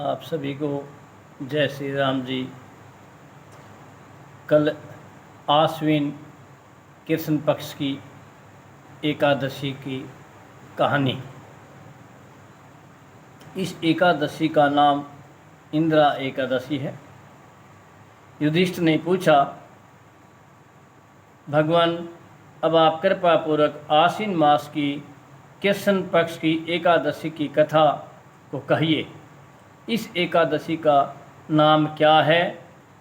आप सभी को जय श्री राम जी। कल आश्विन कृष्ण पक्ष की एकादशी की कहानी। इस एकादशी का नाम इंद्रा एकादशी है। युधिष्ठिर ने पूछा, भगवान अब आप कृपा पूर्वक आश्विन मास की कृष्ण पक्ष की एकादशी की कथा को कहिए। इस एकादशी का नाम क्या है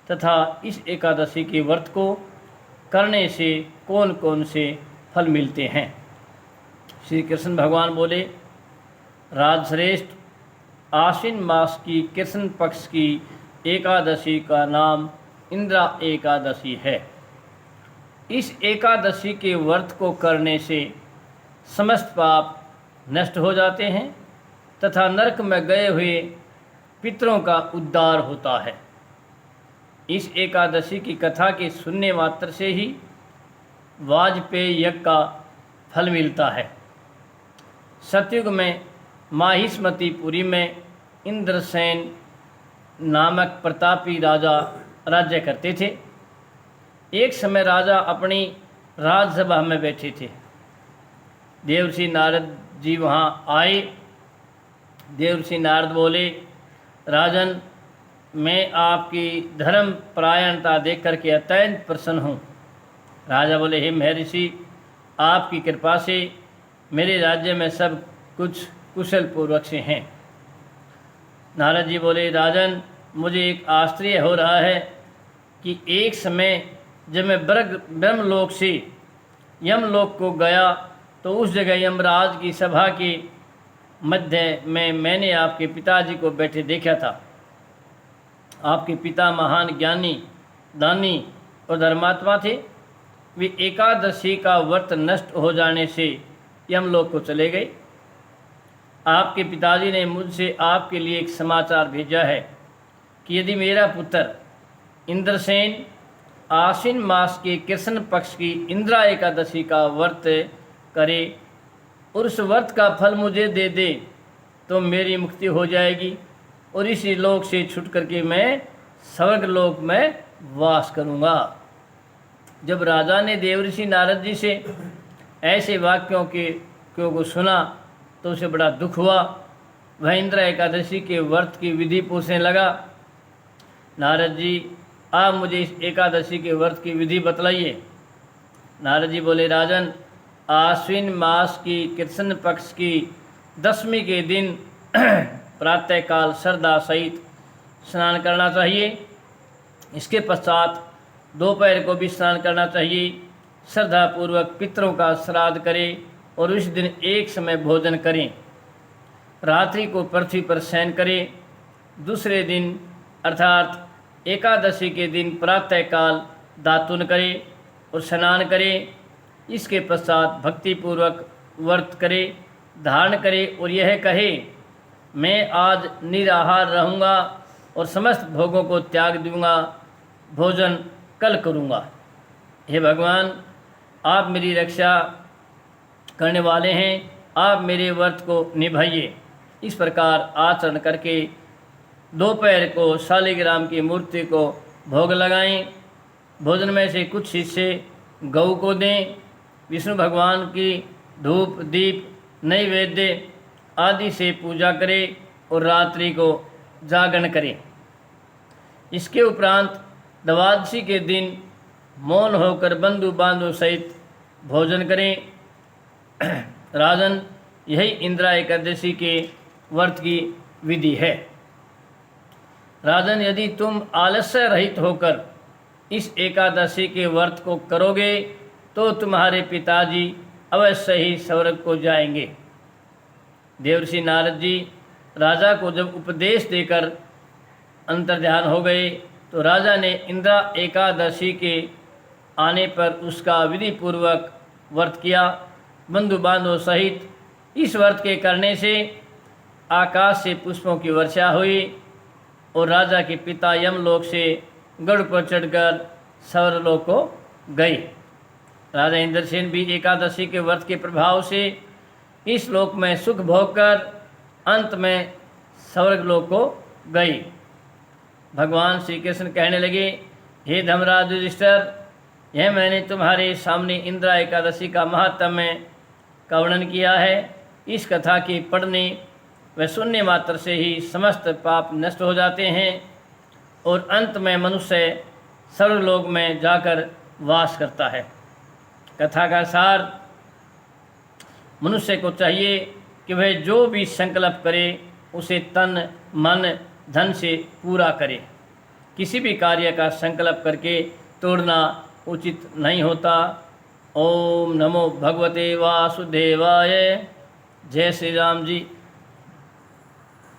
तथा इस एकादशी के व्रत को करने से कौन कौन से फल मिलते हैं। श्री कृष्ण भगवान बोले, राजश्रेष्ठ, आश्विन मास की कृष्ण पक्ष की एकादशी का नाम इंद्रा एकादशी है। इस एकादशी के व्रत को करने से समस्त पाप नष्ट हो जाते हैं तथा नरक में गए हुए पितरों का उद्धार होता है। इस एकादशी की कथा के सुनने मात्र से ही वाजपेयी यज्ञ का फल मिलता है। सतयुग में माहिष्मतिपुरी में इंद्रसेन नामक प्रतापी राजा राज्य करते थे। एक समय राजा अपनी राजसभा में बैठे थे। देवर्षि नारद जी वहाँ आए। देवर्षि नारद बोले, राजन, मैं आपकी धर्म परायणता देख करके अत्यंत प्रसन्न हूँ। राजा बोले, हे महर्षि, आपकी कृपा से मेरे राज्य में सब कुछ कुशल पूर्वक से हैं। नारद जी बोले, राजन, मुझे एक आश्चर्य हो रहा है कि एक समय जब मैं ब्रह्मलोक से यमलोक को गया तो उस जगह यमराज की सभा के मध्य में मैंने आपके पिताजी को बैठे देखा था। आपके पिता महान ज्ञानी, दानी और धर्मात्मा थे। वे एकादशी का व्रत नष्ट हो जाने से यमलोक को चले गए। आपके पिताजी ने मुझसे आपके लिए एक समाचार भेजा है कि यदि मेरा पुत्र इंद्रसेन आश्विन मास के कृष्ण पक्ष की इंद्रा एकादशी का व्रत करे और उस व्रत का फल मुझे दे दे तो मेरी मुक्ति हो जाएगी और इसी लोक से छूट करके मैं स्वर्ग लोक में वास करूँगा। जब राजा ने देवर्षि नारद जी से ऐसे वाक्यों को सुना तो उसे बड़ा दुख हुआ। वह इंद्रा एकादशी के व्रत की विधि पूछने लगा। नारद जी, आप मुझे इस एकादशी के व्रत की विधि बतलाइए। नारद जी बोले, राजन, आश्विन मास की कृष्ण पक्ष की दशमी के दिन प्रातःकाल श्रद्धा सहित स्नान करना चाहिए। इसके पश्चात दोपहर को भी स्नान करना चाहिए। श्रद्धापूर्वक पितरों का श्राद्ध करें और उस दिन एक समय भोजन करें। रात्रि को पृथ्वी पर शयन करें। दूसरे दिन अर्थात एकादशी के दिन प्रातःकाल दातुन करें और स्नान करें। इसके पश्चात भक्तिपूर्वक व्रत करें, धारण करें और यह कहे, मैं आज निराहार रहूँगा और समस्त भोगों को त्याग दूँगा, भोजन कल करूँगा। हे भगवान, आप मेरी रक्षा करने वाले हैं, आप मेरे व्रत को निभाइए। इस प्रकार आचरण करके दोपहर को शालिग्राम की मूर्ति को भोग लगाएं। भोजन में से कुछ हिस्से गऊ को दें। विष्णु भगवान की धूप, दीप, नैवेद्य आदि से पूजा करें और रात्रि को जागरण करें। इसके उपरांत द्वादशी के दिन मौन होकर बंधु बांधव सहित भोजन करें। राजन, यही इंद्रा एकादशी के व्रत की विधि है। राजन, यदि तुम आलस्य रहित होकर इस एकादशी के व्रत को करोगे तो तुम्हारे पिताजी अवश्य ही स्वर्ग को जाएंगे। देवर्षि नारद जी राजा को जब उपदेश देकर अंतर्ध्यान हो गए तो राजा ने इंद्रा एकादशी के आने पर उसका विधि पूर्वक व्रत किया। बंधु बांधव सहित इस व्रत के करने से आकाश से पुष्पों की वर्षा हुई और राजा के पिता यमलोक से गरुड़ पर चढ़कर स्वर्गलोक को गए। राजा इंद्रसेन भी एकादशी के व्रत के प्रभाव से इस लोक में सुख भोग कर अंत में स्वर्गलोक को गई। भगवान श्री कृष्ण कहने लगे, हे धर्मराज युधिष्ठिर, यह मैंने तुम्हारे सामने इंदिरा एकादशी का महात्म्य का वर्णन किया है। इस कथा के पढ़ने व सुनने मात्र से ही समस्त पाप नष्ट हो जाते हैं और अंत में मनुष्य सर्वलोक में जाकर वास करता है। कथा का सार, मनुष्य को चाहिए कि वह जो भी संकल्प करे उसे तन मन धन से पूरा करे। किसी भी कार्य का संकल्प करके तोड़ना उचित नहीं होता। ओम नमो भगवते वासुदेवाय। जय श्री राम जी।